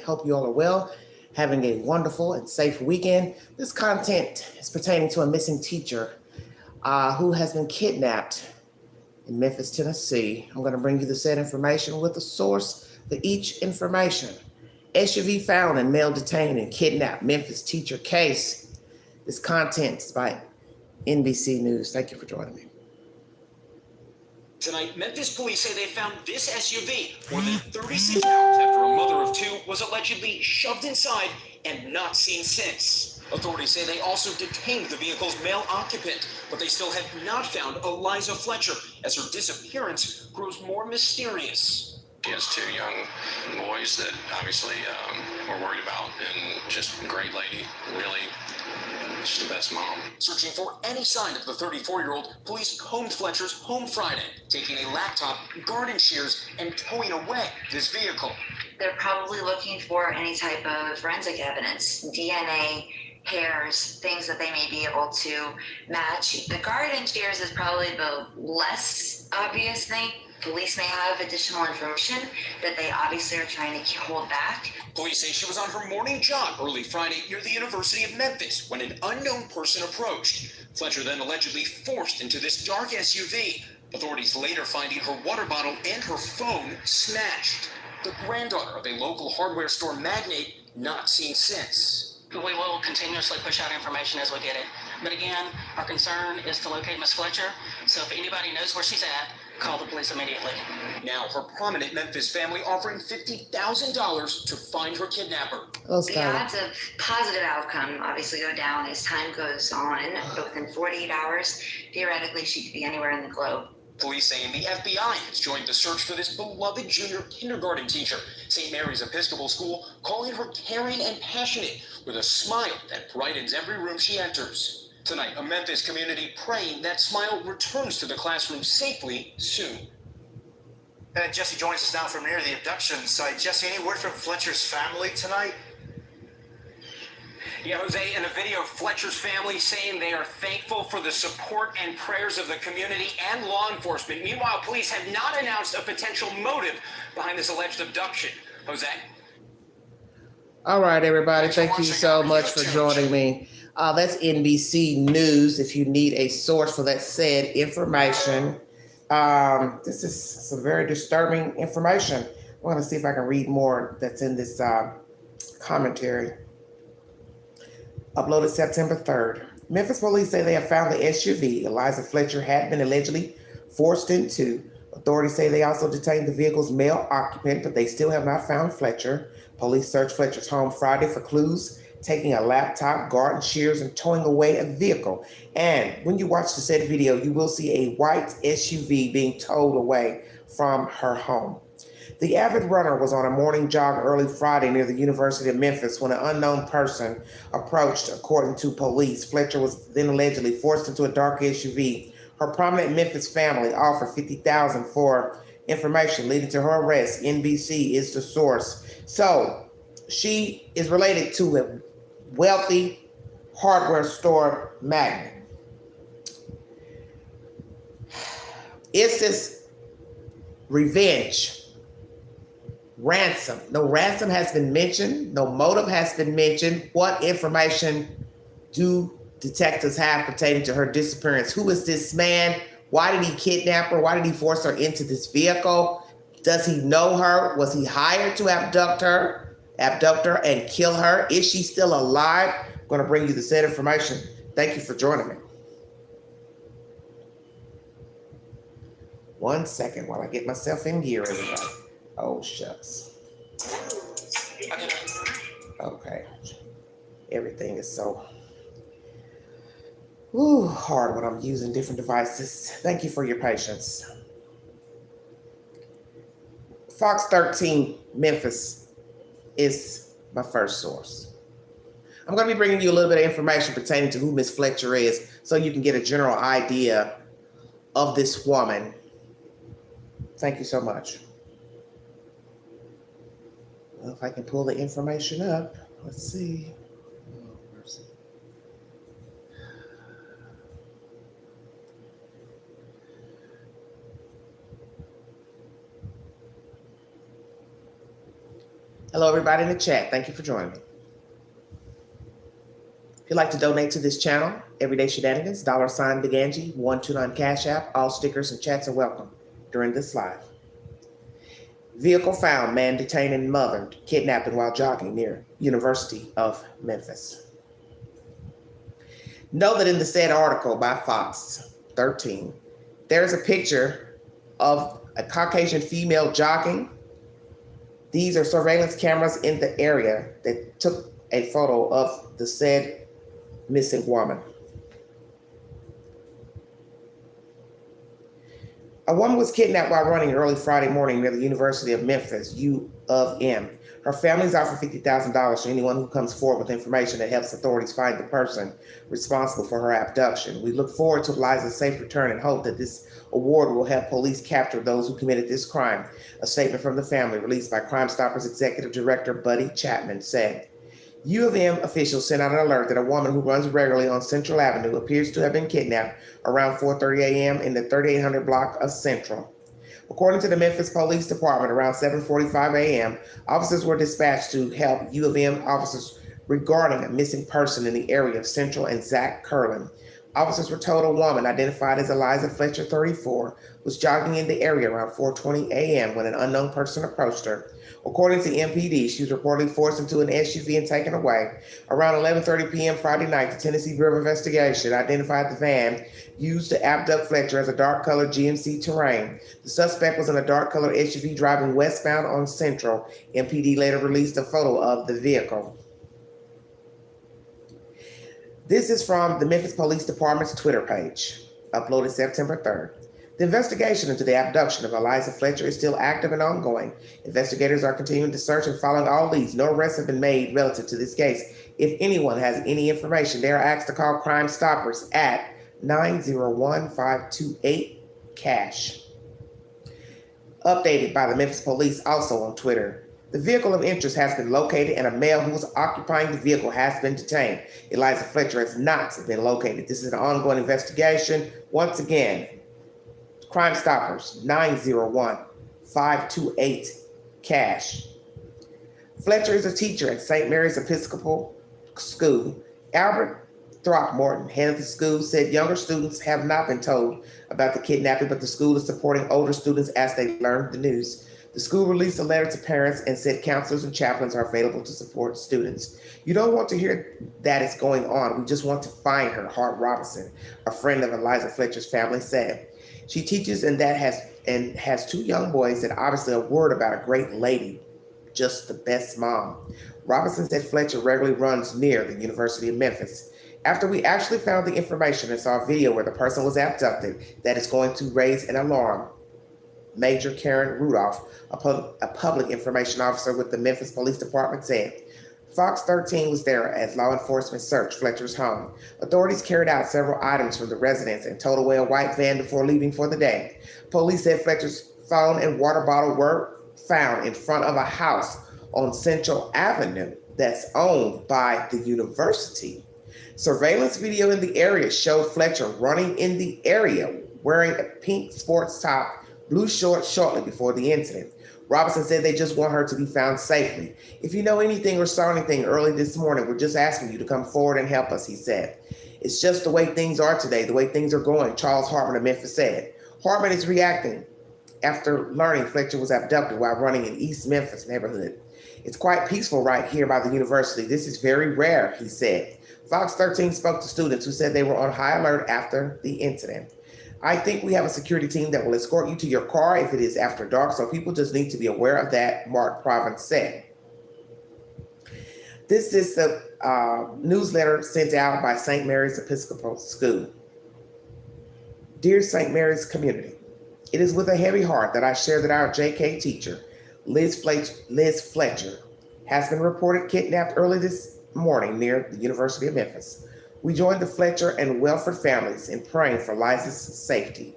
Hope you all are well, having a wonderful and safe weekend. This content is pertaining to a missing teacher who has been kidnapped in Memphis, Tennessee. I'm going to bring you the said information with a source for each information. SUV found and male detained and kidnapped Memphis teacher case. This content is by NBC News. Thank you for joining me. Tonight, Memphis police say they found this SUV more than 36 hours after a mother of two was allegedly shoved inside and not seen since. Authorities say they also detained the vehicle's male occupant, but they still have not found Eliza Fletcher as her disappearance grows more mysterious. She has two young boys that obviously we're worried about, and just a great lady, really. She's the best mom. Searching for any sign of the 34-year-old, police combed Fletcher's home Friday, taking a laptop, garden shears, and towing away this vehicle. They're probably looking for any type of forensic evidence, DNA, hairs, things that they may be able to match. The garden shears is probably the less obvious thing. Police may have additional information that they obviously are trying to hold back. Police say she was on her morning jog early Friday near the University of Memphis when an unknown person approached. Fletcher then allegedly forced into this dark SUV. Authorities later finding her water bottle and her phone smashed. The granddaughter of a local hardware store magnate not seen since. We will continuously push out information as we get it. But again, our concern is to locate Miss Fletcher. So if anybody knows where she's at, call the police immediately. Now, her prominent Memphis family offering $50,000 to find her kidnapper. The odds of positive outcome obviously go down as time goes on, but within 48 hours, theoretically, she could be anywhere in the globe. Police saying the FBI has joined the search for this beloved junior kindergarten teacher. St. Mary's Episcopal School calling her caring and passionate with a smile that brightens every room she enters. Tonight, a Memphis community praying that smile returns to the classroom safely soon. And Jesse joins us now from near the abduction site. Jesse, any word from Fletcher's family tonight? Yeah, Jose, in a video, Fletcher's family saying they are thankful for the support and prayers of the community and law enforcement. Meanwhile, police have not announced a potential motive behind this alleged abduction. Jose? All right, everybody. Thank you so much for joining me. That's NBC News. If you need a source for that said information, this is some very disturbing information. I'm going to see if I can read more that's in this commentary. Uploaded September 3rd. Memphis police say they have found the SUV Eliza Fletcher had been allegedly forced into. Authorities say they also detained the vehicle's male occupant, but they still have not found Fletcher. Police searched Fletcher's home Friday for clues, taking a laptop, garden shears, and towing away a vehicle. And when you watch the said video, you will see a white SUV being towed away from her home. The avid runner was on a morning jog early Friday near the University of Memphis when an unknown person approached, according to police. Fletcher was then allegedly forced into a dark SUV. Her prominent Memphis family offered $50,000 for information leading to her arrest. NBC is the source. So she is related to a wealthy hardware store magnate. Is this revenge? Ransom. No ransom has been mentioned. No motive has been mentioned. What information do detectives have pertaining to her disappearance? Who is this man? Why did he kidnap her? Why did he force her into this vehicle? Does he know her? Was he hired to abduct her and kill her? Is she still alive? I'm going to bring you the said information. Thank you for joining me. 1 second while I get myself in gear, everybody. Oh, shucks. Okay. Everything is so hard when I'm using different devices. Thank you for your patience. Fox 13 Memphis is my first source. I'm going to be bringing you a little bit of information pertaining to who Miss Fletcher is so you can get a general idea of this woman. Thank you so much. Well, if I can pull the information up, let's see. Oh, mercy. Hello, everybody in the chat. Thank you for joining me. If you'd like to donate to this channel, Everyday Shenanigans, $sign Big Angie, 129 Cash App, all stickers and chats are welcome during this live. Vehicle found, man detained and mothered, kidnapped while jogging near University of Memphis. Know that in the said article by Fox 13, there's a picture of a Caucasian female jogging. These are surveillance cameras in the area that took a photo of the said missing woman. A woman was kidnapped while running early Friday morning near the University of Memphis, U of M. Her family's offered $50,000 to anyone who comes forward with information that helps authorities find the person responsible for her abduction. We look forward to Eliza's safe return and hope that this award will help police capture those who committed this crime. A statement from the family released by Crime Stoppers Executive Director Buddy Chapman said, U of M officials sent out an alert that a woman who runs regularly on Central Avenue appears to have been kidnapped around 4:30 a.m. in the 3800 block of Central. According to the Memphis Police Department, around 7:45 a.m., officers were dispatched to help U of M officers regarding a missing person in the area of Central and Zach Curlin. Officers were told a woman identified as Eliza Fletcher, 34, was jogging in the area around 4:20 a.m. when an unknown person approached her. According to MPD, she was reportedly forced into an SUV and taken away. Around 11:30 p.m. Friday night, the Tennessee Bureau of Investigation identified the van used to abduct Fletcher as a dark-colored GMC Terrain. The suspect was in a dark-colored SUV driving westbound on Central. MPD later released a photo of the vehicle. This is from the Memphis Police Department's Twitter page, uploaded September 3rd. The investigation into the abduction of Eliza Fletcher is still active and ongoing. Investigators are continuing to search and following all leads. No arrests have been made relative to this case. If anyone has any information, they are asked to call Crime Stoppers at 901-528-CASH. Updated by the Memphis Police also on Twitter. The vehicle of interest has been located and a male who was occupying the vehicle has been detained. Eliza Fletcher has not been located. This is an ongoing investigation. Once again, Crime Stoppers, 901-528-CASH. Fletcher is a teacher at St. Mary's Episcopal School. Albert Throckmorton, head of the school, said younger students have not been told about the kidnapping, but the school is supporting older students as they learn the news. The school released a letter to parents and said counselors and chaplains are available to support students. You don't want to hear that it's going on. We just want to find her, Hart Robinson, a friend of Eliza Fletcher's family, said. She teaches and has two young boys that obviously are worried about a great lady, just the best mom. Robinson said Fletcher regularly runs near the University of Memphis. After we actually found the information and saw a video where the person was abducted, that is going to raise an alarm. Major Karen Rudolph, a public information officer with the Memphis Police Department, said. Fox 13 was there as law enforcement searched Fletcher's home. Authorities carried out several items from the residence and towed away a white van before leaving for the day. Police said Fletcher's phone and water bottle were found in front of a house on Central Avenue that's owned by the university. Surveillance video in the area showed Fletcher running in the area wearing a pink sports top, blue shorts shortly before the incident. Robinson said they just want her to be found safely. If you know anything or saw anything early this morning, we're just asking you to come forward and help us, he said. It's just the way things are today, the way things are going, Charles Hartman of Memphis said. Hartman is reacting after learning Fletcher was abducted while running in East Memphis neighborhood. It's quite peaceful right here by the university. This is very rare, he said. Fox 13 spoke to students who said they were on high alert after the incident. I think we have a security team that will escort you to your car if it is after dark, so people just need to be aware of that, Mark Province said. This is the newsletter sent out by St. Mary's Episcopal School. Dear St. Mary's community, it is with a heavy heart that I share that our JK teacher, Liz Fletcher, has been reported kidnapped early this morning near the University of Memphis. We join the Fletcher and Welford families in praying for Liza's safety.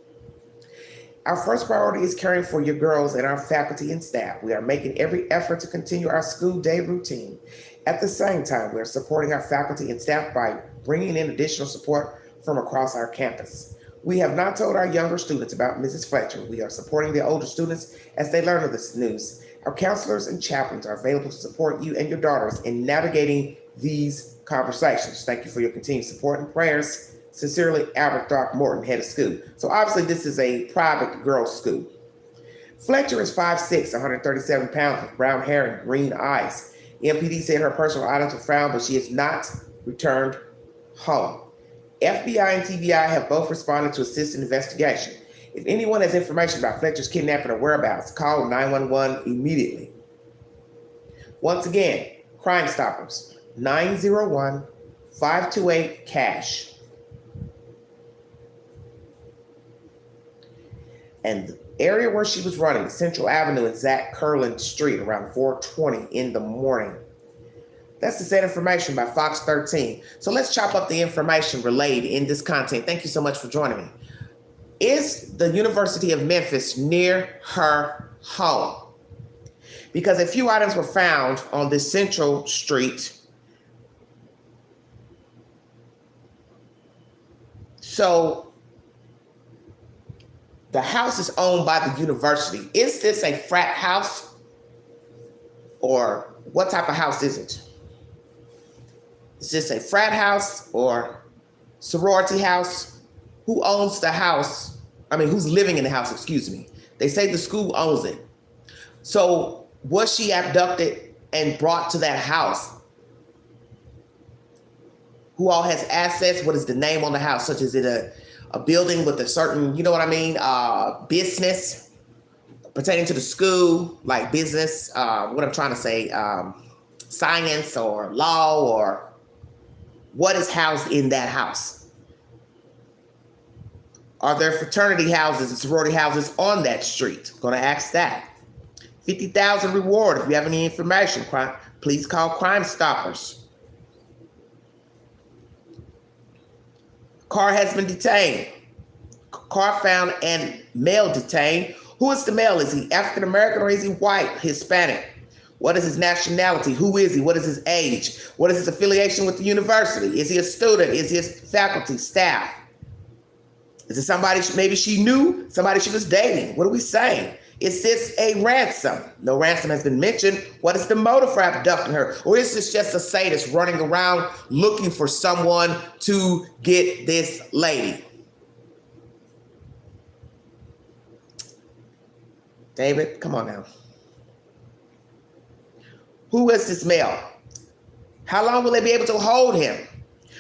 Our first priority is caring for your girls and our faculty and staff. We are making every effort to continue our school day routine. At the same time, we are supporting our faculty and staff by bringing in additional support from across our campus. We have not told our younger students about Mrs. Fletcher. We are supporting the older students as they learn of this news. Our counselors and chaplains are available to support you and your daughters in navigating these conversations. Thank you for your continued support and prayers. Sincerely, Albert Throckmorton, head of school. So obviously this is a private girls' school. Fletcher is 5'6", 137 pounds with brown hair and green eyes. MPD said her personal items were found, but she is not returned home. FBI and TBI have both responded to assist in investigation. If anyone has information about Fletcher's kidnapping or whereabouts, call 911 immediately. Once again, Crime Stoppers, 901-528-CASH. And the area where she was running, Central Avenue and Zach Curlin Street, around 4:20 in the morning. That's the said information by Fox 13. So let's chop up the information relayed in this content. Thank you so much for joining me. Is the University of Memphis near her home? Because a few items were found on this Central Street. So the house is owned by the university. Is this a frat house? Or what type of house is it? Is this a frat house or sorority house? Who owns the house? I mean, who's living in the house, excuse me. They say the school owns it. So was she abducted and brought to that house? Who all has assets? What is the name on the house? Such as it a building with a certain, you know what I mean, business pertaining to the school, like business, what I'm trying to say, science or law, or what is housed in that house? Are there fraternity houses and sorority houses on that street? I'm going to ask that. 50,000 reward. If you have any information, please call Crime Stoppers. Car has been detained. Car found and male detained. Who is the male? Is he African American or is he white, Hispanic? What is his nationality? Who is he? What is his age? What is his affiliation with the university? Is he a student? Is he a faculty, staff? Is it somebody maybe she knew, somebody she was dating? What are we saying? Is this a ransom? No ransom has been mentioned. What is the motive for abducting her? Or is this just a sadist running around looking for someone to get this lady? David, come on now. Who is this male? How long will they be able to hold him?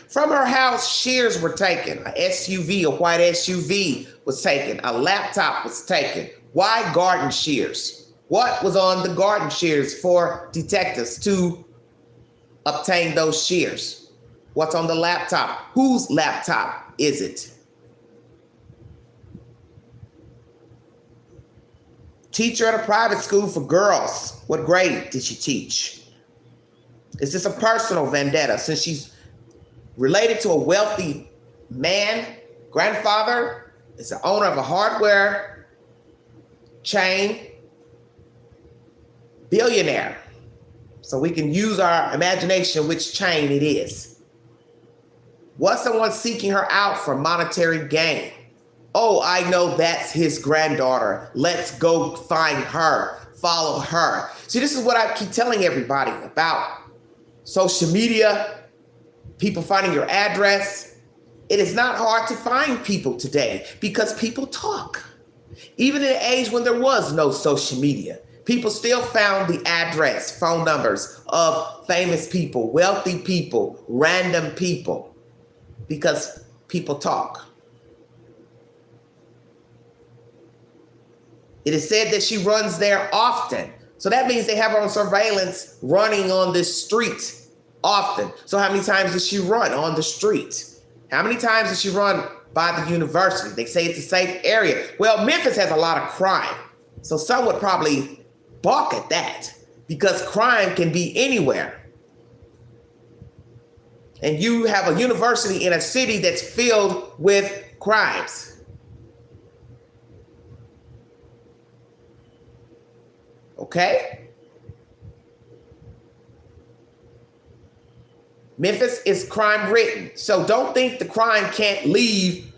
From her house, shears were taken. A SUV, a white SUV was taken. A laptop was taken. Why garden shears? What was on the garden shears for detectives to obtain those shears? What's on the laptop? Whose laptop is it? Teacher at a private school for girls. What grade did she teach? Is this a personal vendetta since she's related to a wealthy man, grandfather, is the owner of a hardware chain, billionaire? So we can use our imagination which chain it is. Was someone seeking her out for monetary gain? Oh, I know that's his granddaughter. Let's go find her, follow her. See, this is what I keep telling everybody about social media, people finding your address. It is not hard to find people today because people talk. Even in the age when there was no social media, people still found the address, phone numbers of famous people, wealthy people, random people, because people talk. It is said that she runs there often. So that means they have her on surveillance running on this street often. So how many times does she run on the street? How many times does she run by the university? They say it's a safe area. Well, Memphis has a lot of crime. So some would probably balk at that because crime can be anywhere. And you have a university in a city that's filled with crimes. Okay? Memphis is crime ridden. So don't think the crime can't leave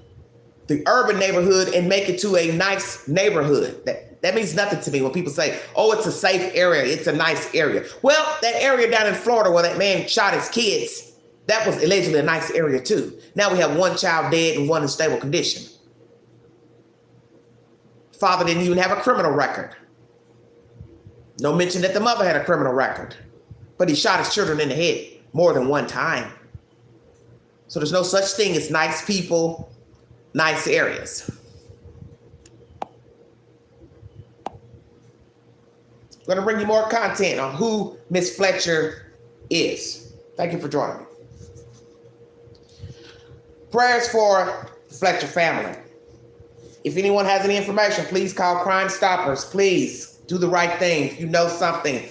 the urban neighborhood and make it to a nice neighborhood. That means nothing to me when people say, oh, it's a safe area, it's a nice area. Well, that area down in Florida where that man shot his kids, that was allegedly a nice area too. Now we have one child dead and one in stable condition. Father didn't even have a criminal record. No mention that the mother had a criminal record. But he shot his children in the head more than one time. So there's no such thing as nice people, nice areas. I'm going to bring you more content on who Miss Fletcher is. Thank you for joining me. Prayers for the Fletcher family. If anyone has any information, please call Crime Stoppers. Please do the right thing. If you know something,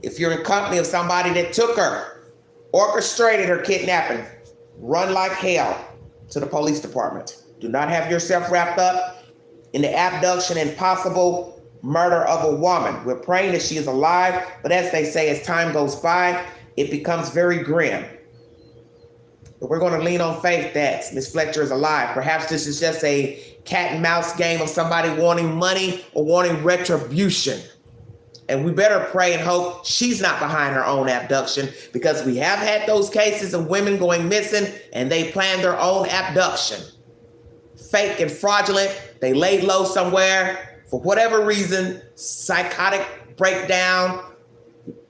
if you're in company of somebody that took her, orchestrated her kidnapping, run like hell to the police department. Do not have yourself wrapped up in the abduction and possible murder of a woman. We're praying that she is alive, but as they say, as time goes by, it becomes very grim. But we're going to lean on faith that Miss Fletcher is alive. Perhaps this is just a cat and mouse game of somebody wanting money or wanting retribution. And we better pray and hope she's not behind her own abduction, because we have had those cases of women going missing and they planned their own abduction. Fake and fraudulent. They laid low somewhere for whatever reason, psychotic breakdown,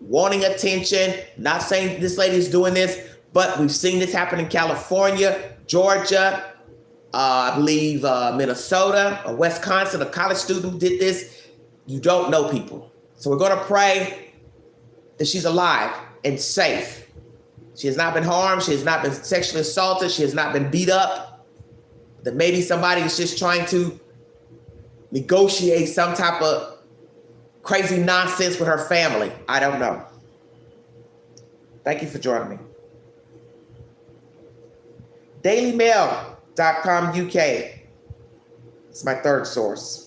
wanting attention. Not saying this lady's doing this, but we've seen this happen in California, Georgia, I believe Minnesota or Wisconsin. A college student did this. You don't know people. So we're going to pray that she's alive and safe. She has not been harmed. She has not been sexually assaulted. She has not been beat up. That maybe somebody is just trying to negotiate some type of crazy nonsense with her family. I don't know. Thank you for joining me. DailyMail.com UK. It's my third source.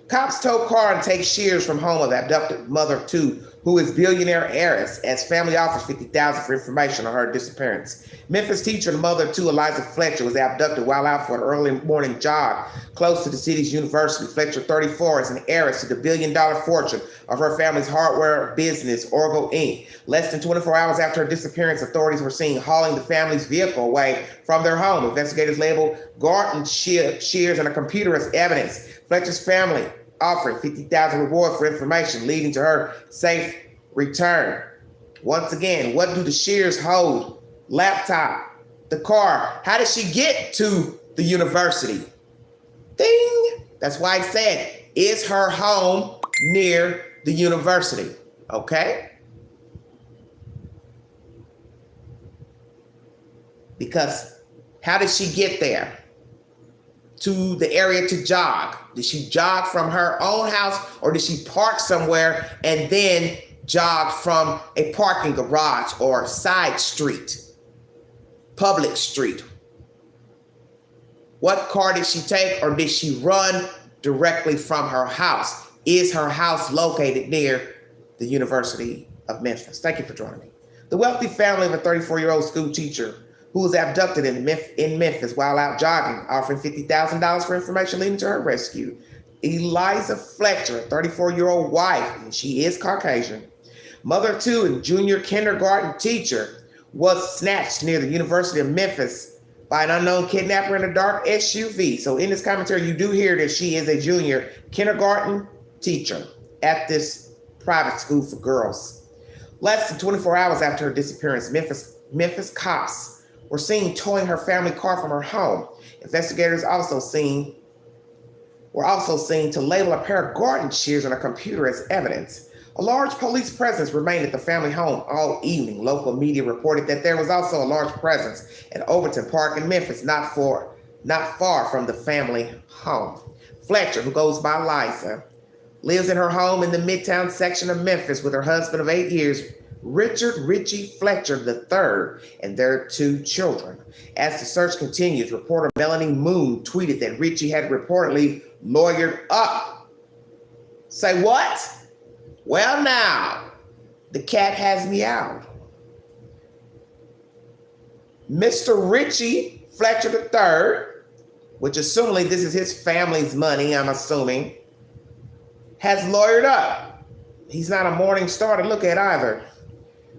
Cops tow car and take shears from home of abducted mother of two, who is billionaire heiress, as family offers $50,000 for information on her disappearance. Memphis teacher and mother of two, Eliza Fletcher, was abducted while out for an early morning jog close to the city's university. Fletcher, 34, is an heiress to the billion-dollar fortune of her family's hardware business, Orgo Inc. Less than 24 hours after her disappearance, authorities were seen hauling the family's vehicle away from their home. Investigators labeled garden shears and a computer as evidence. Fletcher's family offering $50,000 reward for information, leading to her safe return. Once again, what do the shears hold? Laptop, the car. How did she get to the university? Ding! That's why I said, is her home near the university? Okay? Because how did she get there? To the area to jog? Did she jog from her own house, or did she park somewhere and then jog from a parking garage or side street, public street? What car did she take, or did she run directly from her house? Is her house located near the University of Memphis? Thank you for joining me. The wealthy family of a 34-year-old school teacher who was abducted in Memphis while out jogging, offering $50,000 for information leading to her rescue. Eliza Fletcher, a 34-year-old wife, and she is Caucasian, mother of two and junior kindergarten teacher, was snatched near the University of Memphis by an unknown kidnapper in a dark SUV. So in this commentary, you do hear that she is a junior kindergarten teacher at this private school for girls. Less than 24 hours after her disappearance, Memphis cops were seen towing her family car from her home. Investigators were also seen to label a pair of garden shears on a computer as evidence. A large police presence remained at the family home all evening. Local media reported that there was also a large presence at Overton Park in Memphis, not far from the family home. Fletcher, who goes by Liza, lives in her home in the Midtown section of Memphis with her husband of 8 years, Richard Richie Fletcher III, and their two children. As the search continues, reporter Melanie Moon tweeted that Richie had reportedly lawyered up. Say what? Well, now, the cat has me out. Mr. Richie Fletcher III, which assumingly this is his family's money, I'm assuming, has lawyered up. He's not a morning star to look at either.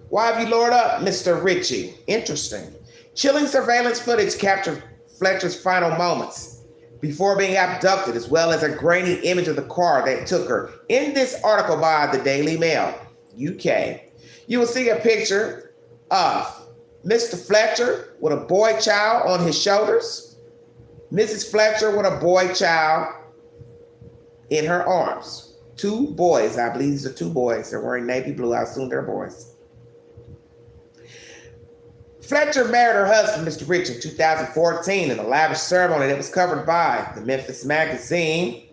Why have you lawyered up, Mr. Ritchie? Interesting. Chilling surveillance footage captured Fletcher's final moments before being abducted, as well as a grainy image of the car that took her. In this article by the Daily Mail, UK, you will see a picture of Mr. Fletcher with a boy child on his shoulders, Mrs. Fletcher with a boy child in her arms. Two boys, I believe these are two boys. They're wearing navy blue. I assume they're boys. Fletcher married her husband, Mr. Rich, in 2014 in a lavish ceremony that was covered by the Memphis magazine.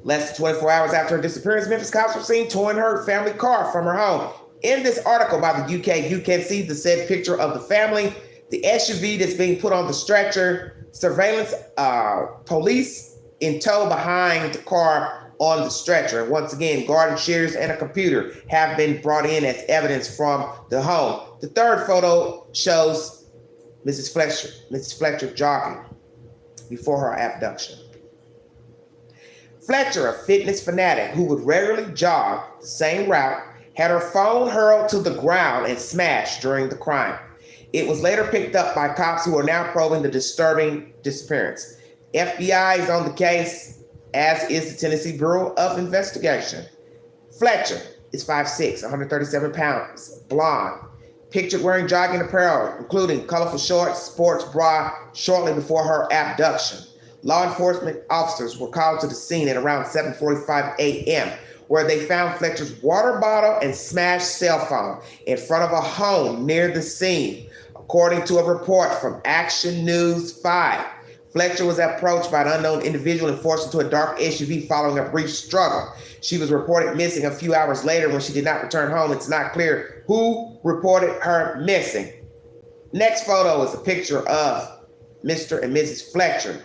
Less than 24 hours after her disappearance, Memphis cops were seen towing her family car from her home. In this article by the UK, you can see the said picture of the family, the SUV that's being put on the stretcher, surveillance police in tow behind the car on the stretcher. And once again, garden shears and a computer have been brought in as evidence from the home. The third photo shows Mrs. Fletcher jogging before her abduction. Fletcher, a fitness fanatic who would regularly jog the same route, had her phone hurled to the ground and smashed during the crime. It was later picked up by cops who are now probing the disturbing disappearance. FBI is on the case, as is the Tennessee Bureau of Investigation. Fletcher is 5'6", 137 pounds, blonde, pictured wearing jogging apparel, including colorful shorts, sports bra, shortly before her abduction. Law enforcement officers were called to the scene at around 7:45 a.m., where they found Fletcher's water bottle and smashed cell phone in front of a home near the scene. According to a report from Action News 5, Fletcher was approached by an unknown individual and forced into a dark SUV following a brief struggle. She was reported missing a few hours later when she did not return home. It's not clear who reported her missing. Next photo is a picture of Mr. and Mrs. Fletcher.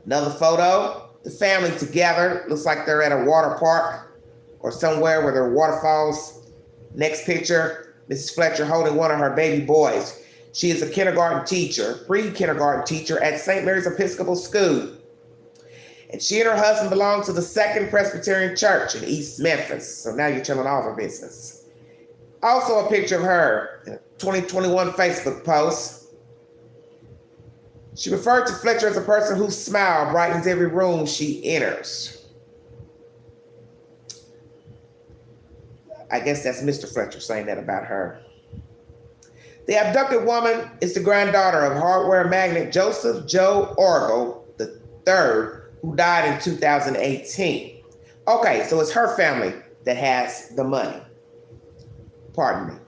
Another photo, the family together. Looks like they're at a water park or somewhere where there are waterfalls. Next picture, Mrs. Fletcher holding one of her baby boys. She is a kindergarten teacher, pre-kindergarten teacher at St. Mary's Episcopal School. And she and her husband belong to the Second Presbyterian Church in East Memphis. So now you're telling all of her business. Also a picture of her in a 2021 Facebook post. She referred to Fletcher as a person whose smile brightens every room she enters. I guess that's Mr. Fletcher saying that about her. The abducted woman is the granddaughter of hardware magnate Joseph Joe Orgel III, who died in 2018. Okay, so it's her family that has the money. Pardon me.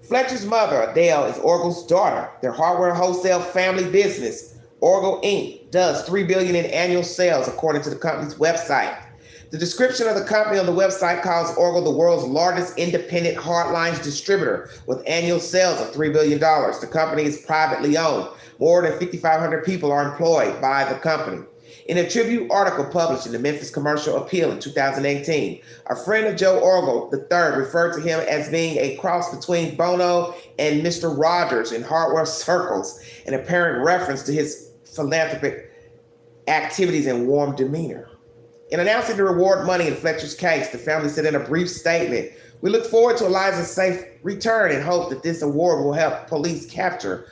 Fletcher's mother, Adele, is Orgel's daughter. Their hardware wholesale family business, Orgel Inc., does $3 billion in annual sales, according to the company's website. The description of the company on the website calls Orgel the world's largest independent hardlines distributor with annual sales of $3 billion. The company is privately owned. More than 5,500 people are employed by the company. In a tribute article published in the Memphis Commercial Appeal in 2018, a friend of Joe Orgel III referred to him as being a cross between Bono and Mr. Rogers in hardware circles, an apparent reference to his philanthropic activities and warm demeanor. In announcing the reward money in Fletcher's case, the family said in a brief statement, "We look forward to Eliza's safe return and hope that this award will help police capture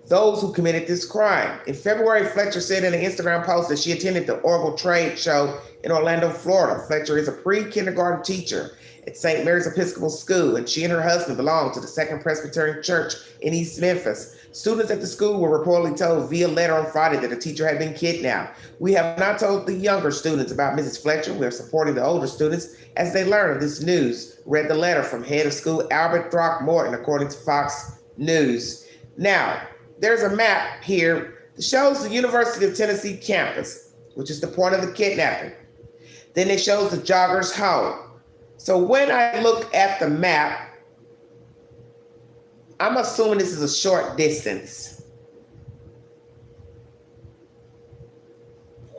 those who committed this crime." In February, Fletcher said in an Instagram post that she attended the Orgel Trade Show in Orlando, Florida. Fletcher is a pre-kindergarten teacher at St. Mary's Episcopal School, and she and her husband belong to the Second Presbyterian Church in East Memphis. Students at the school were reportedly told via letter on Friday that a teacher had been kidnapped. "We have not told the younger students about Mrs. Fletcher. We are supporting the older students as they learn of this news," read the letter from head of school Albert Throckmorton, according to Fox News. Now, there's a map here that shows the University of Tennessee campus, which is the point of the kidnapping. Then it shows the jogger's home. So when I look at the map, I'm assuming this is a short distance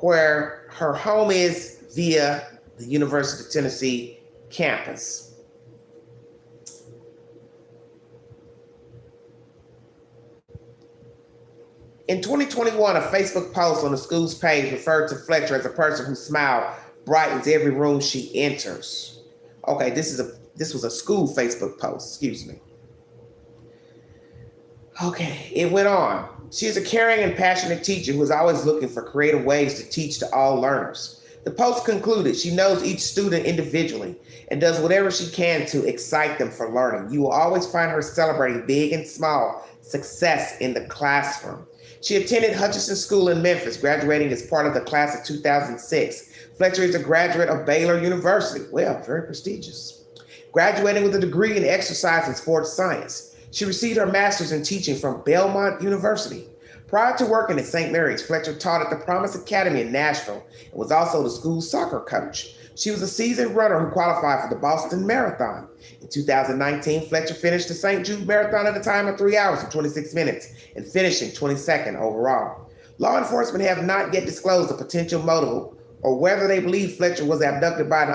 where her home is via the University of Tennessee campus. In 2021, a Facebook post on the school's page referred to Fletcher as a person whose smile brightens every room she enters. Okay, this was a school Facebook post, excuse me. Okay, it went on. She is a caring and passionate teacher who is always looking for creative ways to teach to all learners. The post concluded, she knows each student individually and does whatever she can to excite them for learning. You will always find her celebrating big and small success in the classroom. She attended Hutchinson School in Memphis, graduating as part of the class of 2006. Fletcher is a graduate of Baylor University. Well, very prestigious. Graduating with a degree in exercise and sports science. She received her master's in teaching from Belmont University. Prior to working at St. Mary's, Fletcher taught at the Promise Academy in Nashville and was also the school's soccer coach. She was a seasoned runner who qualified for the Boston Marathon. In 2019, Fletcher finished the St. Jude Marathon at a time of 3 hours and 26 minutes and finishing 22nd overall. Law enforcement have not yet disclosed the potential motive or whether they believe Fletcher was abducted by an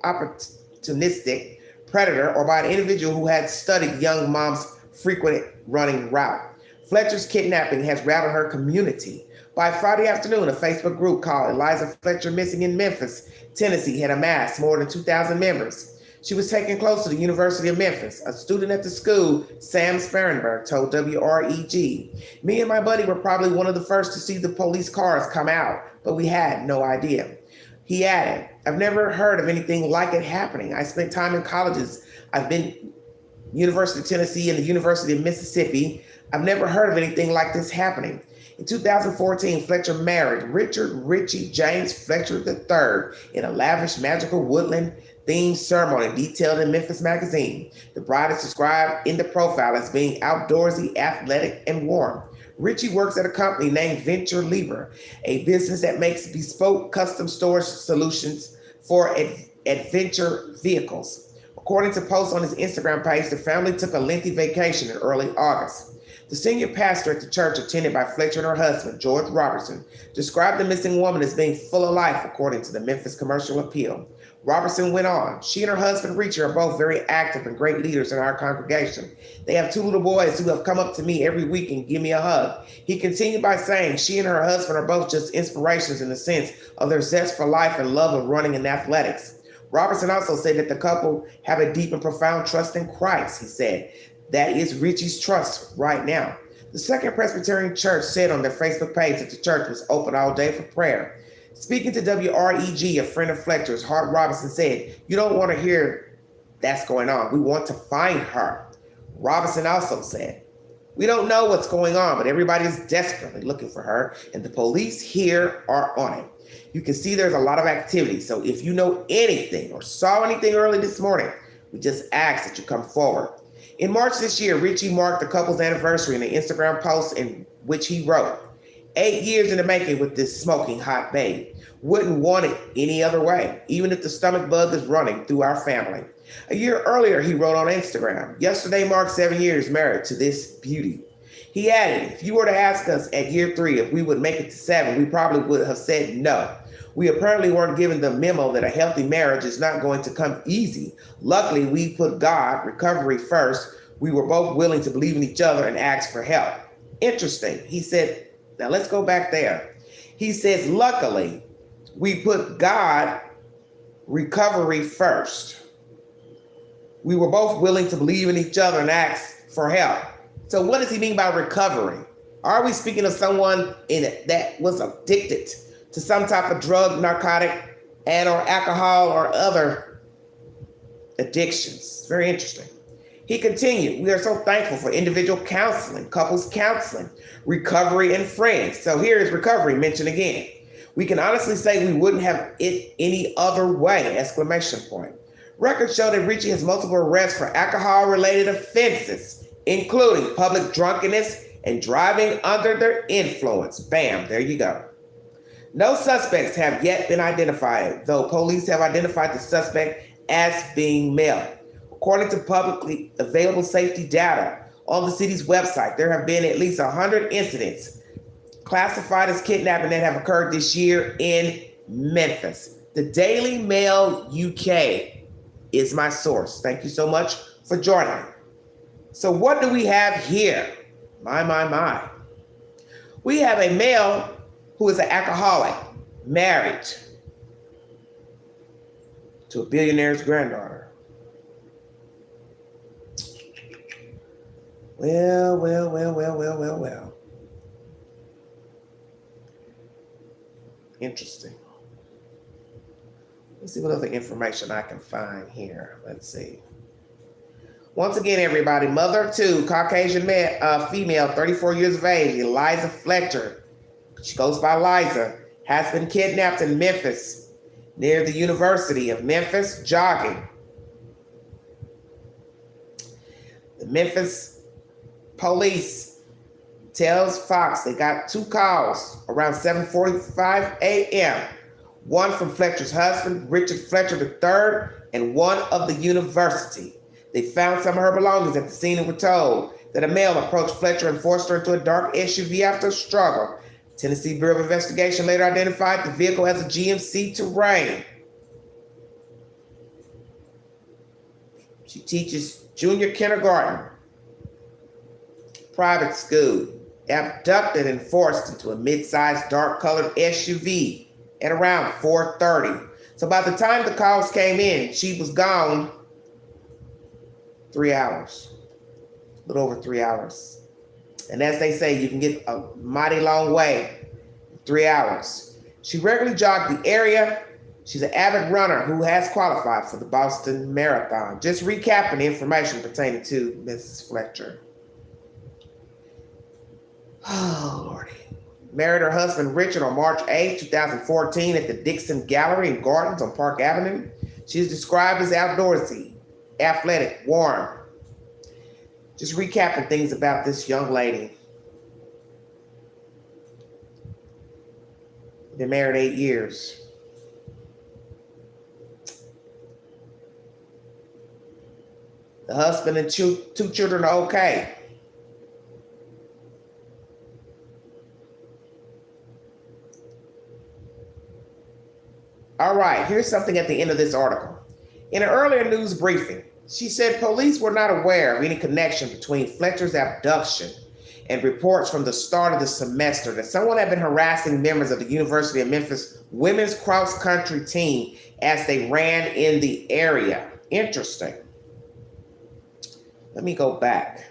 opportunistic predator or by an individual who had studied young mom's frequent running route. Fletcher's kidnapping has rattled her community. By Friday afternoon, a Facebook group called Eliza Fletcher Missing in Memphis, Tennessee had amassed more than 2,000 members. She was taken close to the University of Memphis. A student at the school, Sam Sparenberg, told WREG, "Me and my buddy were probably one of the first to see the police cars come out, but we had no idea." He added, "I've never heard of anything like it happening. I spent time in colleges. I've been University of Tennessee and the University of Mississippi. I've never heard of anything like this happening." In 2014, Fletcher married Richard Richie James Fletcher III in a lavish magical woodland themed ceremony detailed in Memphis Magazine. The bride is described in the profile as being outdoorsy, athletic, and warm. Richie works at a company named Venture Libre, a business that makes bespoke custom storage solutions for adventure vehicles. According to posts on his Instagram page, the family took a lengthy vacation in early August. The senior pastor at the church, attended by Fletcher and her husband, George Robertson, described the missing woman as being full of life, according to the Memphis Commercial Appeal. Robertson went on, "She and her husband, Richie, are both very active and great leaders in our congregation. They have 2 little boys who have come up to me every week and give me a hug." He continued by saying, "She and her husband are both just inspirations in the sense of their zest for life and love of running and athletics." Robertson also said that the couple have a deep and profound trust in Christ. He said, "That is Richie's trust right now." The Second Presbyterian Church said on their Facebook page that the church was open all day for prayer. Speaking to WREG, a friend of Fletcher's, Hart Robinson said, "You don't want to hear that's going on. We want to find her." Robinson also said, "We don't know what's going on, but everybody is desperately looking for her, and the police here are on it. You can see there's a lot of activity, so if you know anything or saw anything early this morning, we just ask that you come forward." In March this year, Richie marked the couple's anniversary in an Instagram post in which he wrote, 8 years in the making with this smoking hot babe. Wouldn't want it any other way, even if the stomach bug is running through our family." A year earlier, he wrote on Instagram, "Yesterday marked 7 years married to this beauty." He added, "If you were to ask us at year 3 if we would make it to 7, we probably would have said no. We apparently weren't given the memo that a healthy marriage is not going to come easy. Luckily, we put God, recovery first. We were both willing to believe in each other and ask for help." Interesting. He said, now let's go back there. He says, luckily, we put God, recovery first. We were both willing to believe in each other and ask for help. So what does he mean by recovery? Are we speaking of someone that was addicted to some type of drug, narcotic, and or alcohol or other addictions? Very interesting. He continued, "We are so thankful for individual counseling, couples counseling, recovery, and friends." So here is recovery mentioned again. "We can honestly say we wouldn't have it any other way!" Exclamation point. Records show that Richie has multiple arrests for alcohol-related offenses, including public drunkenness and driving under their influence. Bam, there you go. No suspects have yet been identified, though police have identified the suspect as being male. According to publicly available safety data on the city's website, there have been at least 100 incidents classified as kidnapping that have occurred this year in Memphis. The Daily Mail UK is my source. Thank you so much for joining me. So what do we have here? My. We have a male who is an alcoholic, married to a billionaire's granddaughter. Well. Interesting. Let's see what other information I can find here. Let's see. Once again, everybody, mother of two, Caucasian female, 34 years of age, Eliza Fletcher. She goes by Liza, has been kidnapped in Memphis, near the University of Memphis, jogging. The Memphis police tells Fox they got 2 calls around 7:45 a.m. One from Fletcher's husband, Richard Fletcher III, and one of the university. They found some of her belongings at the scene and were told that a male approached Fletcher and forced her into a dark SUV after a struggle. Tennessee Bureau of Investigation later identified the vehicle as a GMC Terrain. She teaches junior kindergarten, private school, abducted and forced into a mid-sized dark-colored SUV at around 4:30. So by the time the calls came in, she was gone 3 hours, a little over 3 hours. And as they say, you can get a mighty long way in 3 hours. She regularly jogged the area. She's an avid runner who has qualified for the Boston Marathon. Just recapping the information pertaining to Mrs. Fletcher. Oh, Lordy. Married her husband Richard on March 8, 2014 at the Dixon Gallery and Gardens on Park Avenue. She is described as outdoorsy, athletic, warm. Just recapping things about this young lady. Been married 8 years. The husband and two children are okay. All right, here's something at the end of this article. In an earlier news briefing, she said police were not aware of any connection between Fletcher's abduction and reports from the start of the semester that someone had been harassing members of the University of Memphis women's cross-country team as they ran in the area. Interesting. Let me go back.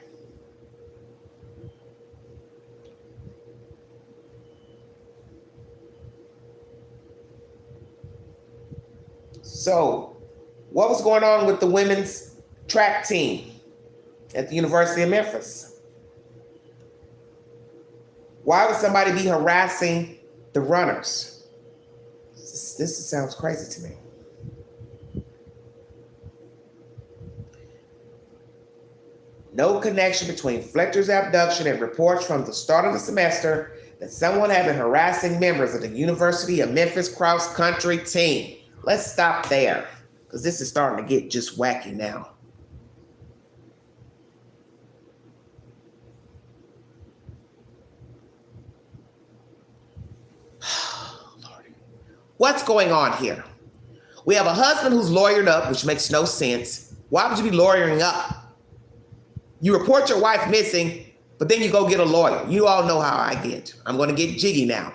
So, what was going on with the women's track team at the University of Memphis? Why would somebody be harassing the runners? This sounds crazy to me. No connection between Fletcher's abduction and reports from the start of the semester that someone had been harassing members of the University of Memphis cross-country team. Let's stop there, because this is starting to get just wacky now. Lordy. What's going on here? We have a husband who's lawyered up, which makes no sense. Why would you be lawyering up? You report your wife missing, but then you go get a lawyer. You all know how I get. I'm going to get jiggy now.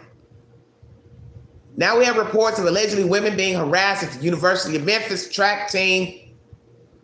Now we have reports of allegedly women being harassed at the University of Memphis track team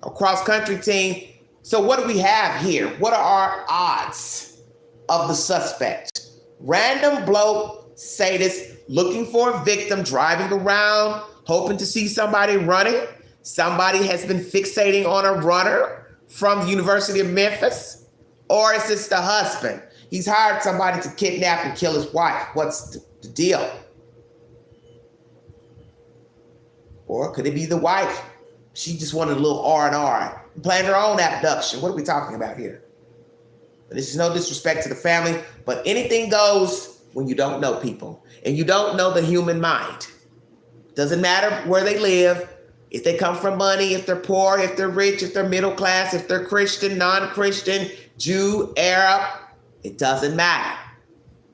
or cross-country team. So what do we have here? What are our odds of the suspect? Random bloke, sadist, looking for a victim, driving around, hoping to see somebody running. Somebody has been fixating on a runner from the University of Memphis. Or is this the husband? He's hired somebody to kidnap and kill his wife. What's the deal? Or could it be the wife? She just wanted a little R&R, planned her own abduction. What are we talking about here? This is no disrespect to the family, but anything goes when you don't know people and you don't know the human mind. Doesn't matter where they live, if they come from money, if they're poor, if they're rich, if they're middle class, if they're Christian, non-Christian, Jew, Arab, it doesn't matter.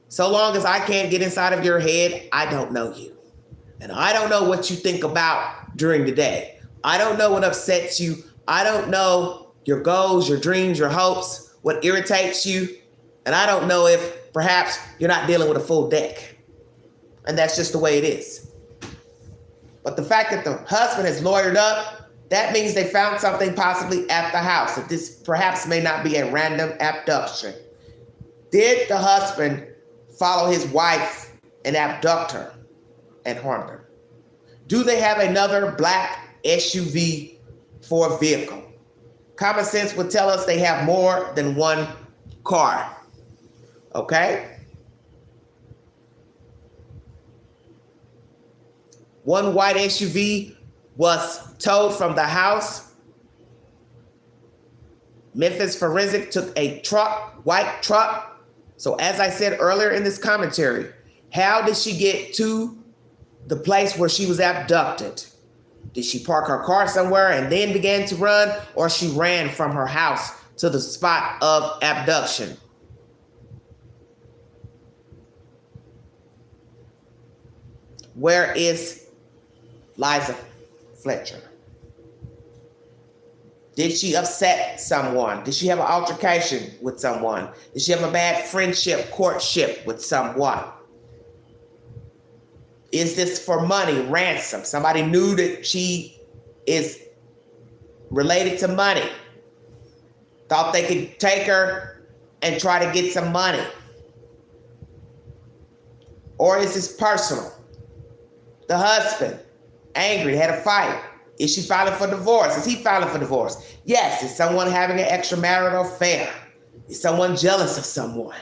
So long as I can't get inside of your head, I don't know you. And I don't know what you think about during the day. I don't know what upsets you. I don't know your goals, your dreams, your hopes, what irritates you. And I don't know if perhaps you're not dealing with a full deck. And that's just the way it is. But the fact that the husband has lawyered up, that means they found something possibly at the house. That this perhaps may not be a random abduction. Did the husband follow his wife and abduct her and harm her? Do they have another black SUV for a vehicle? Common sense would tell us they have more than one car. Okay? One white SUV was towed from the house. Memphis Forensic took a white truck. So as I said earlier in this commentary, how did she get to the place where she was abducted? Did she park her car somewhere and then began to run, or she ran from her house to the spot of abduction? Where is Liza Fletcher? Did she upset someone? Did she have an altercation with someone? Did she have a bad friendship, courtship with someone? Is this for money, ransom? Somebody knew that she is related to money. Thought they could take her and try to get some money. Or is this personal? The husband, angry, had a fight. Is she filing for divorce? Is he filing for divorce? Yes. Is someone having an extramarital affair? Is someone jealous of someone?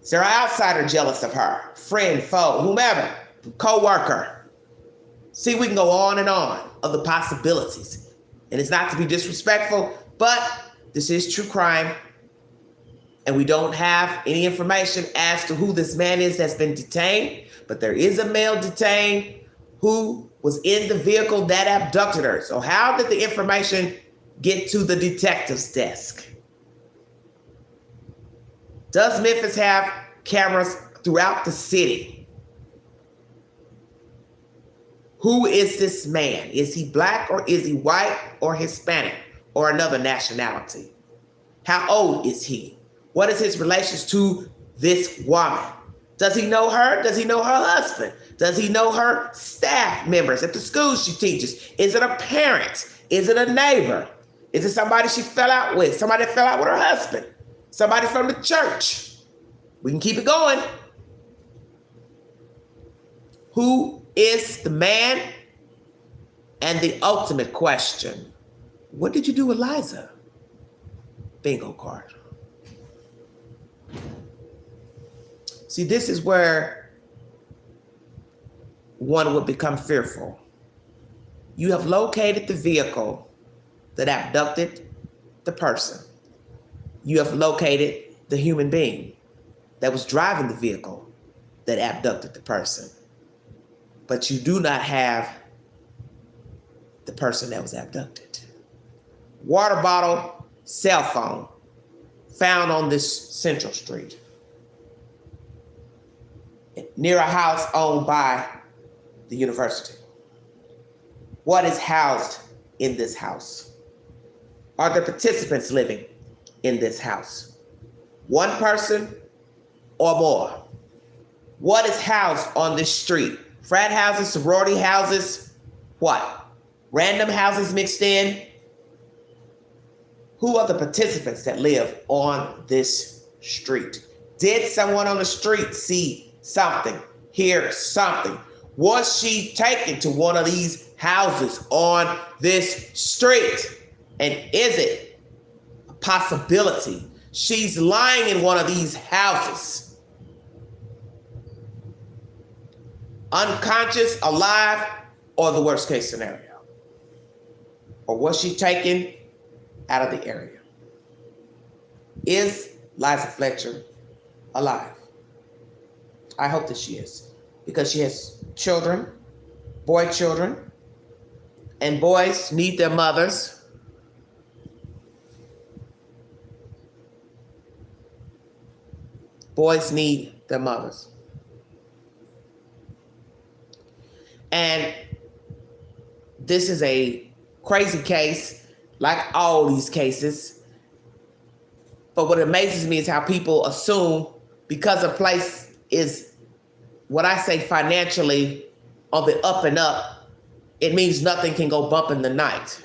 Is there an outsider jealous of her? Friend, foe, whomever, co-worker. See, we can go on and on of the possibilities. And it's not to be disrespectful, but this is true crime. And we don't have any information as to who this man is that's been detained. But there is a male detained who was in the vehicle that abducted her. So how did the information get to the detective's desk? Does Memphis have cameras throughout the city? Who is this man? Is he black, or is he white, or Hispanic, or another nationality? How old is he? What is his relations to this woman? Does he know her? Does he know her husband? Does he know her staff members at the school she teaches? Is it a parent? Is it a neighbor? Is it somebody she fell out with? Somebody that fell out with her husband? Somebody from the church? We can keep it going. Who is the man? And the ultimate question, what did you do with Liza? Bingo card. See, this is where one would become fearful. You have located the vehicle that abducted the person. You have located the human being that was driving the vehicle that abducted the person. But you do not have the person that was abducted. Water bottle, cell phone, found on this Central Street, near a house owned by the university. What is housed in this house? Are there participants living in this house? One person or more? What is housed on this street? Frat houses, sorority houses, what? Random houses mixed in? Who are the participants that live on this street? Did someone on the street see something, hear something? Was she taken to one of these houses on this street? And is it a possibility she's lying in one of these houses? Unconscious, alive, or the worst case scenario? Or was she taken out of the area? Is Liza Fletcher alive? I hope that she is, because she has children, boy children, and boys need their mothers. Boys need their mothers. And this is a crazy case, like all these cases. But what amazes me is how people assume because a place is what I say financially on the up and up, it means nothing can go bump in the night.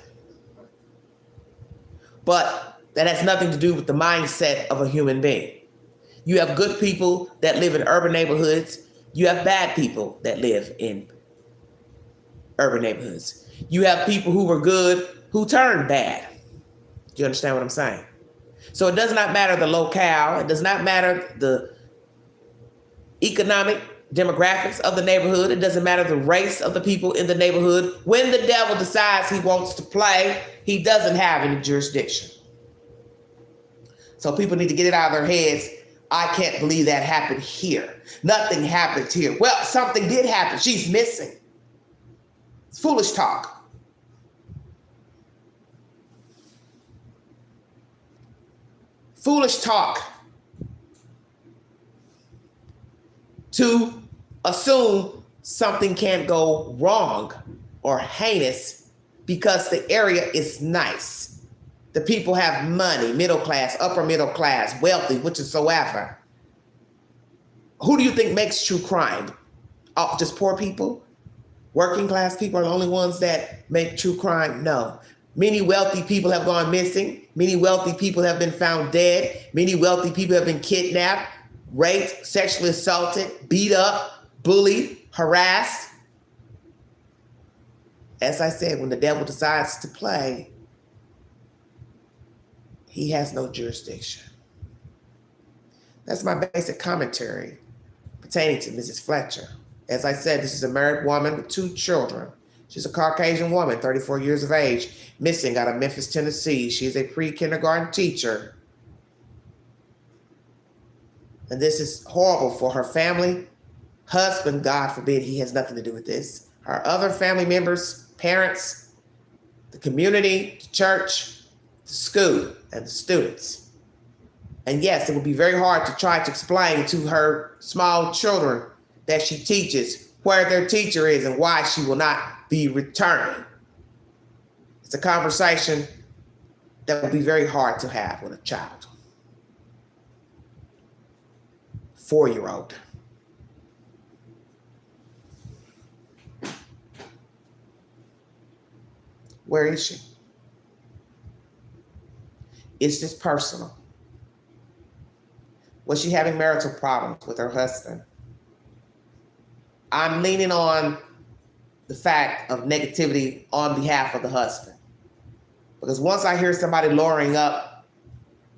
But that has nothing to do with the mindset of a human being. You have good people that live in urban neighborhoods. You have bad people that live in urban neighborhoods. You have people who were good who turned bad. Do you understand what I'm saying? So it does not matter the locale. It does not matter the economic demographics of the neighborhood. It doesn't matter the race of the people in the neighborhood. When the devil decides he wants to play, he doesn't have any jurisdiction. So people need to get it out of their heads. I can't believe that happened here. Nothing happened here. Well, something did happen. She's missing. It's foolish talk. Foolish talk to assume something can't go wrong or heinous because the area is nice. The people have money, middle class, upper middle class, wealthy, whichsoever. Who do you think makes true crime? Oh, just poor people? Working class people are the only ones that make true crime? No. Many wealthy people have gone missing. Many wealthy people have been found dead. Many wealthy people have been kidnapped, raped, sexually assaulted, beat up, bullied, harassed. As I said, when the devil decides to play, he has no jurisdiction. That's my basic commentary pertaining to Mrs. Fletcher. As I said, this is a married woman with 2 children. She's a Caucasian woman, 34 years of age, missing out of Memphis, Tennessee. She is a pre-kindergarten teacher. And this is horrible for her family. Husband, God forbid, he has nothing to do with this. Her other family members, parents, the community, the church, the school, and the students. And yes, it would be very hard to try to explain to her small children that she teaches where their teacher is and why she will not be returning. It's a conversation that would be very hard to have with a child. 4-year-old. Where is she? Is this personal? Was she having marital problems with her husband? I'm leaning on the fact of negativity on behalf of the husband. Because once I hear somebody lowering up,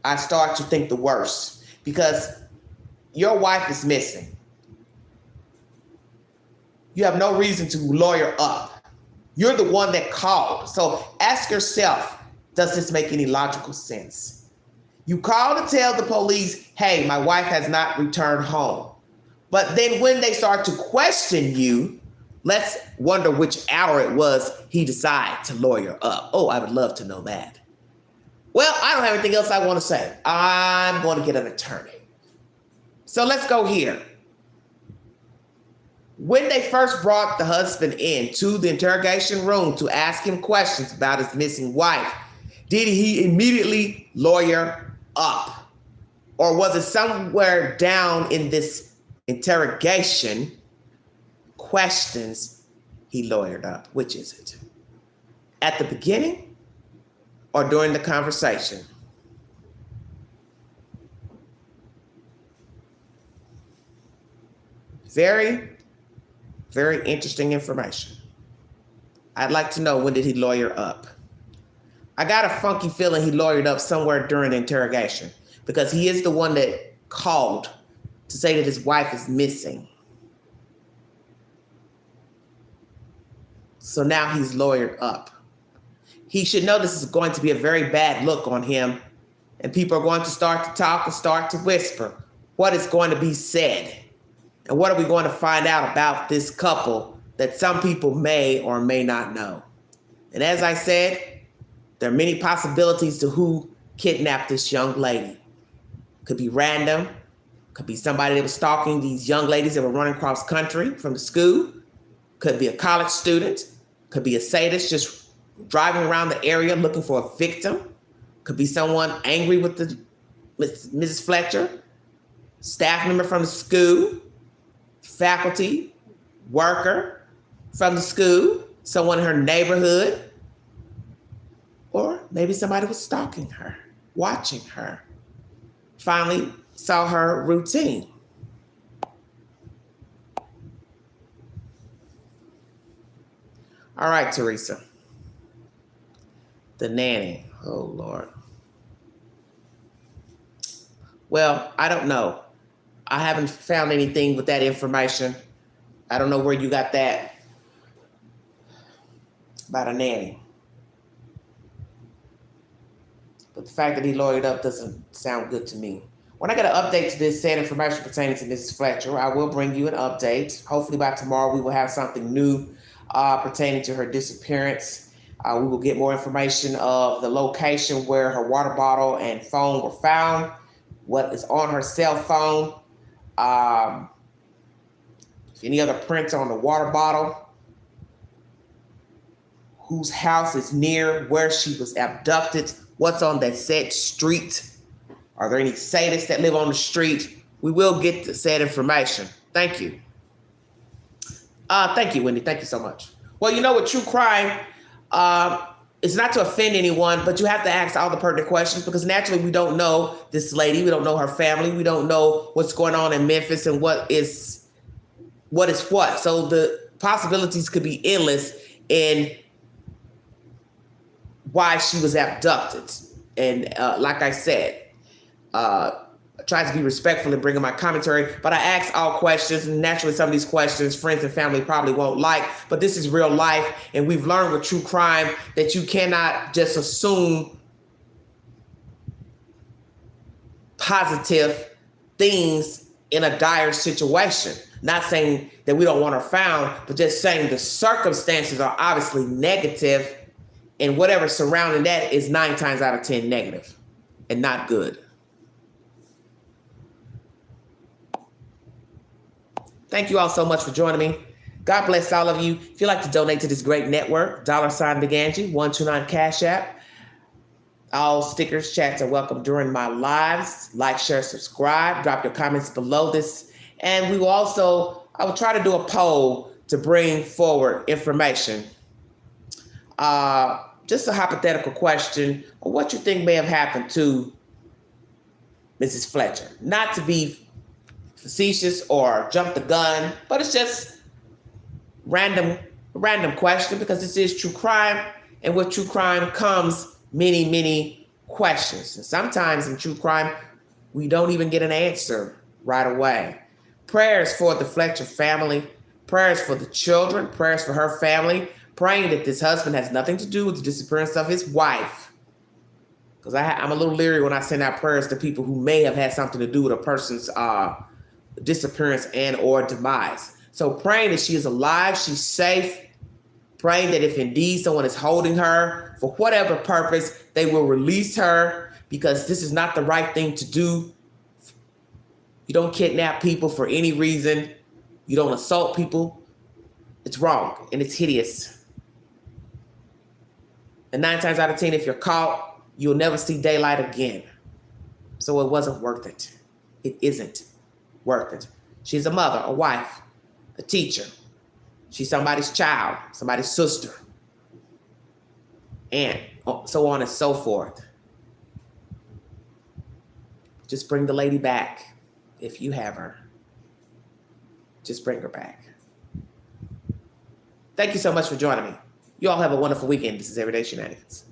I start to think the worst. Because your wife is missing. You have no reason to lawyer up. You're the one that called. So ask yourself, does this make any logical sense? You call to tell the police, hey, my wife has not returned home. But then when they start to question you, let's wonder which hour it was he decided to lawyer up. Oh, I would love to know that. Well, I don't have anything else I want to say. I'm going to get an attorney. So let's go here. When they first brought the husband in to the interrogation room to ask him questions about his missing wife, did he immediately lawyer up? Or was it somewhere down in this interrogation questions he lawyered up? Which is it? At the beginning or during the conversation? Very, very interesting information. I'd like to know, when did he lawyer up? I got a funky feeling he lawyered up somewhere during the interrogation, because he is the one that called to say that his wife is missing. So now he's lawyered up. He should know this is going to be a very bad look on him, and people are going to start to talk and start to whisper what is going to be said. And what are we going to find out about this couple that some people may or may not know? And as I said, there are many possibilities to who kidnapped this young lady. Could be random. Could be somebody that was stalking these young ladies that were running cross country from the school. Could be a college student. Could be a sadist just driving around the area looking for a victim. Could be someone angry with Mrs. Fletcher. staff member from the school, faculty, worker from the school, someone in her neighborhood, or maybe somebody was stalking her, watching her, finally saw her routine. All right, Teresa. The nanny. Oh, Lord. Well, I don't know. I haven't found anything with that information. I don't know where you got that about a nanny. But the fact that he lawyered up doesn't sound good to me. When I get an update to this said information pertaining to Mrs. Fletcher, I will bring you an update. Hopefully by tomorrow we will have something new pertaining to her disappearance. We will get more information of the location where her water bottle and phone were found, what is on her cell phone, any other prints on the water bottle, whose house is near where she was abducted, what's on that said street. Are there any sadists that live on the street? We will get the said information. Thank you. Thank you, Wendy. Thank you so much. Well, you know, with true crime, it's not to offend anyone, but you have to ask all the pertinent questions because naturally we don't know this lady. We don't know her family. We don't know what's going on in Memphis and what is what. So the possibilities could be endless in why she was abducted. And like I said, I try to be respectful in bringing my commentary, but I ask all questions. And naturally, some of these questions, friends and family probably won't like, but this is real life. And we've learned with true crime that you cannot just assume positive things in a dire situation. Not saying that we don't want her found, but just saying the circumstances are obviously negative, and whatever surrounding that is 9 times out of 10 negative and not good. Thank you all so much for joining me. God bless all of you. If you'd like to donate to this great network, $BigAngie, 129 Cash App. All stickers, chats are welcome during my lives. Like, share, subscribe. Drop your comments below this. And we will also, I will try to do a poll to bring forward information. Just a hypothetical question. What you think may have happened to Mrs. Fletcher? Not to be facetious or jump the gun, but it's just random question because this is true crime, and with true crime comes many questions. And sometimes in true crime, we don't even get an answer right away. Prayers for the Fletcher family, prayers for the children, prayers for her family, praying that this husband has nothing to do with the disappearance of his wife. Because I'm a little leery when I send out prayers to people who may have had something to do with a person's disappearance and or demise. So praying that she is alive, she's safe, praying that if indeed someone is holding her for whatever purpose, they will release her, because this is not the right thing to do. You don't kidnap people for any reason. You don't assault people. It's wrong and it's hideous. And 9 times out of 10, if you're caught, you'll never see daylight again. So it wasn't worth it. It isn't worth it. She's a mother, a wife, a teacher. She's somebody's child, somebody's sister, and so on and so forth. Just bring the lady back if you have her. Just bring her back. Thank you so much for joining me. You all have a wonderful weekend. This is Everyday Shenanigans.